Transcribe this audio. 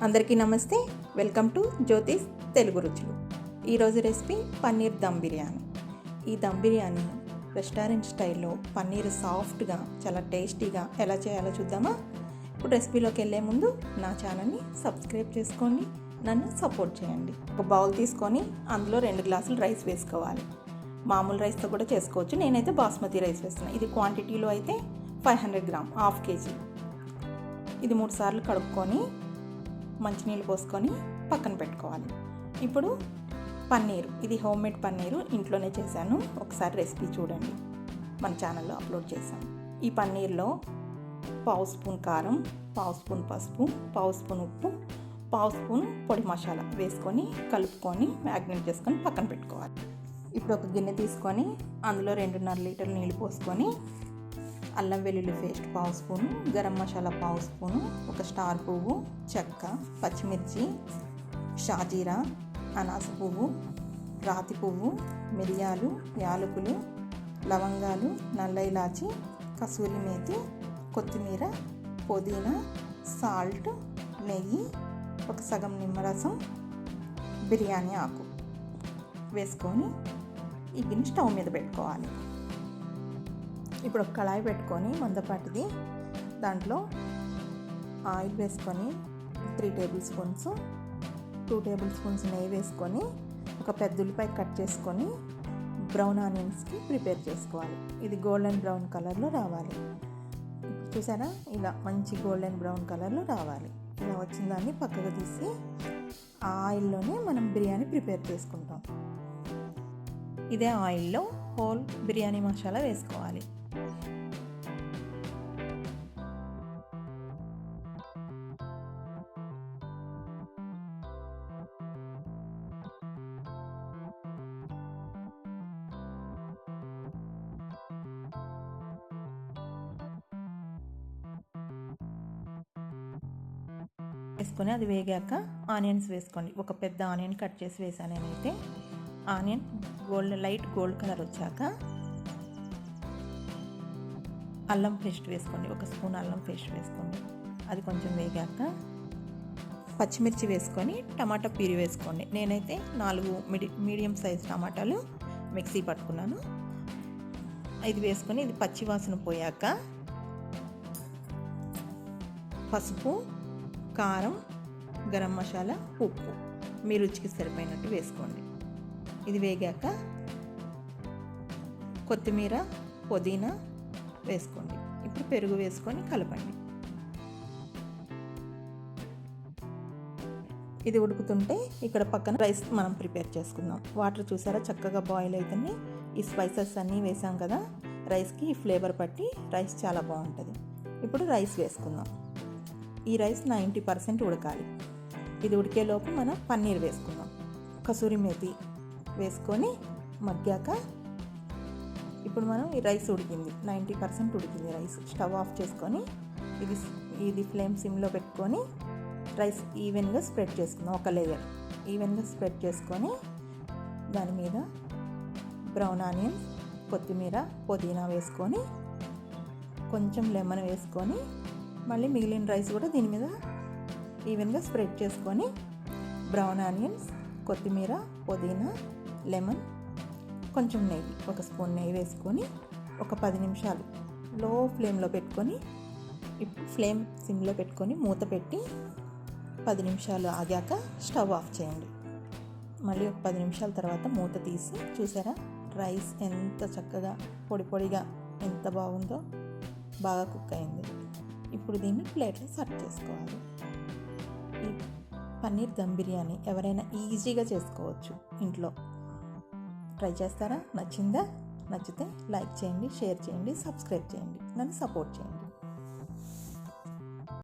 అందరికీ నమస్తే. Welcome to జ్యోతిష్ తెలుగు రుచులు. ఈరోజు రెసిపీ పన్నీర్ దమ్ బిర్యానీ. ఈ దమ్ బిర్యానీ రెస్టారెంట్ స్టైల్లో పన్నీర్ సాఫ్ట్గా చాలా టేస్టీగా ఎలా చేయాలో చూద్దామా? ఇప్పుడు రెసిపీలోకి వెళ్ళే ముందు నా ఛానల్ని సబ్స్క్రైబ్ చేసుకోండి, నన్ను సపోర్ట్ చేయండి. ఒక బౌల్ తీసుకొని అందులో 2 గ్లాసులు రైస్ వేసుకోవాలి. మామూలు రైస్తో కూడా చేసుకోవచ్చు, నేనైతే బాస్మతి రైస్ వేస్తున్నాను. ఇది క్వాంటిటీలో అయితే 500 గ్రామ్, హాఫ్ కేజీ. ఇది 3 సార్లు కడుక్కొని మంచినీళ్ళు పోసుకొని పక్కన పెట్టుకోవాలి. ఇప్పుడు పన్నీరు, ఇది హోమ్ మేడ్ పన్నీరు, ఇంట్లోనే చేశాను. ఒకసారి రెసిపీ చూడండి, మన ఛానల్లో అప్లోడ్ చేశాను. ఈ పన్నీర్లో 1/2 స్పూన్ కారం, 1/2 స్పూన్ పసుపు, 1/2 స్పూన్ ఉప్పు, 1/2 స్పూన్ పొడి మసాలా వేసుకొని కలుపుకొని మ్యాగ్నేట్ చేసుకొని పక్కన పెట్టుకోవాలి. ఇప్పుడు ఒక గిన్నె తీసుకొని అందులో 2.5 లీటర్ల నీళ్ళు పోసుకొని అల్లం వెల్లుల్లి paste 1/2 spoon, garam masala 1/2 spoon, ఒక స్టార్ పువ్వు, చెక్క, పచ్చిమిర్చి, షాజీరా, అనాస పువ్వు, రాతి పువ్వు, మిరియాలు, యాలకులు, లవంగాలు, నల్ల ఇలాచి, కసూరి మేతి, కొత్తిమీర, పుదీనా, సాల్ట్, నెయ్యి, ఒక సగం నిమ్మరసం, బిర్యానీ ఆకు వేసుకొని ఈ గిన్నె స్టవ్ మీద పెట్టుకోవాలి. ఇప్పుడు ఒక కళాయి పెట్టుకొని మందపాటిది, దాంట్లో ఆయిల్ వేసుకొని 3 టేబుల్ స్పూన్స్, 2 టేబుల్ స్పూన్స్ నెయ్యి వేసుకొని ఒక పెద్ద ఉల్లిపాయ కట్ చేసుకొని బ్రౌన్ ఆనియన్స్కి ప్రిపేర్ చేసుకోవాలి. ఇది గోల్డెన్ బ్రౌన్ కలర్లో రావాలి. చూసారా, ఇలా మంచి గోల్డెన్ బ్రౌన్ కలర్లో రావాలి. ఇలా వచ్చిన దాన్ని పక్కకు తీసి ఆ ఆయిల్లోనే మనం బిర్యానీ ప్రిపేర్ చేసుకుంటాం. ఇదే ఆయిల్లో హోల్ బిర్యానీ మసాలా వేసుకోవాలి. వేసుకొని అది వేగాక ఆనియన్స్ వేసుకోండి. ఒక పెద్ద ఆనియన్ కట్ చేసి వేసాను నేనైతే. ఆనియన్ లైట్ గోల్డ్ కలర్ వచ్చాక అల్లం పేస్ట్ వేసుకోండి. 1 స్పూన్ అల్లం పేస్ట్ వేసుకోండి. అది కొంచెం వేగాక పచ్చిమిర్చి వేసుకొని టమాటా ప్యూరీ వేసుకోండి. నేనైతే 4 మీడియం సైజ్ టమాటాలు మిక్సీ పట్టుకున్నాను. ఇది వేసుకొని ఇది పచ్చి వాసన పోయాక పసుపు, కారం, గరం మసాలా, ఉప్పు మీ రుచికి సరిపోయినట్టు వేసుకోండి. ఇది వేగాక కొత్తిమీర, పుదీనా వేసుకోండి. ఇప్పుడు పెరుగు వేసుకొని కలపండి. ఇది ఉడుకుతుంటే ఇక్కడ పక్కన రైస్ మనం ప్రిపేర్ చేసుకుందాం. వాటర్ చూసారా చక్కగా బాయిల్ అవుతుంది. ఈ స్పైసెస్ అన్నీ వేసాం కదా, రైస్కి ఈ ఫ్లేవర్ పట్టి రైస్ చాలా బాగుంటుంది. ఇప్పుడు రైస్ వేసుకుందాం. ఈ రైస్ 90% ఉడకాలి. ఇది ఉడికేలోపు మనం పన్నీర్ వేసుకుందాం. కసూరి మేతి వేసుకొని మగ్గాక ఇప్పుడు మనం ఈ రైస్ ఉడికింది, 90% ఉడికింది రైస్. స్టవ్ ఆఫ్ చేసుకొని ఇది ఫ్లేమ్ సిమ్లో పెట్టుకొని రైస్ ఈవెన్గా స్ప్రెడ్ చేసుకుందాం. ఒక లేయర్ ఈవెన్గా స్ప్రెడ్ చేసుకొని దాని మీద బ్రౌన్ ఆనియన్స్, కొత్తిమీర, పుదీనా వేసుకొని కొంచెం లెమన్ వేసుకొని మళ్ళీ మిగిలిన రైస్ కూడా దీని మీద ఈవెన్గా స్ప్రెడ్ చేసుకొని బ్రౌన్ ఆనియన్స్, కొత్తిమీర, పుదీనా, లెమన్, కొంచెం నెయ్యి, 1 స్పూన్ నెయ్యి వేసుకొని ఒక 10 నిమిషాలు లో ఫ్లేమ్లో పెట్టుకొని, ఇప్పుడు ఫ్లేమ్ సిమ్లో పెట్టుకొని మూత పెట్టి 10 నిమిషాలు ఆగాక స్టవ్ ఆఫ్ చేయండి. మళ్ళీ ఒక 10 నిమిషాల తర్వాత మూత తీసి చూసారా రైస్ ఎంత చక్కగా పొడి పొడిగా ఎంత బాగుందో, బాగా కుక్ అయింది. ఇప్పుడు దీన్ని ప్లేట్లో సర్వ్ చేసుకోవాలి. ఈ పన్నీర్ దమ్ బిర్యానీ ఎవరైనా ఈజీగా చేసుకోవచ్చు ఇంట్లో. ట్రై చేస్తారా? నచ్చిందా? నచ్చితే లైక్ చేయండి, షేర్ చేయండి, సబ్స్క్రైబ్ చేయండి, నన్ను సపోర్ట్ చేయండి.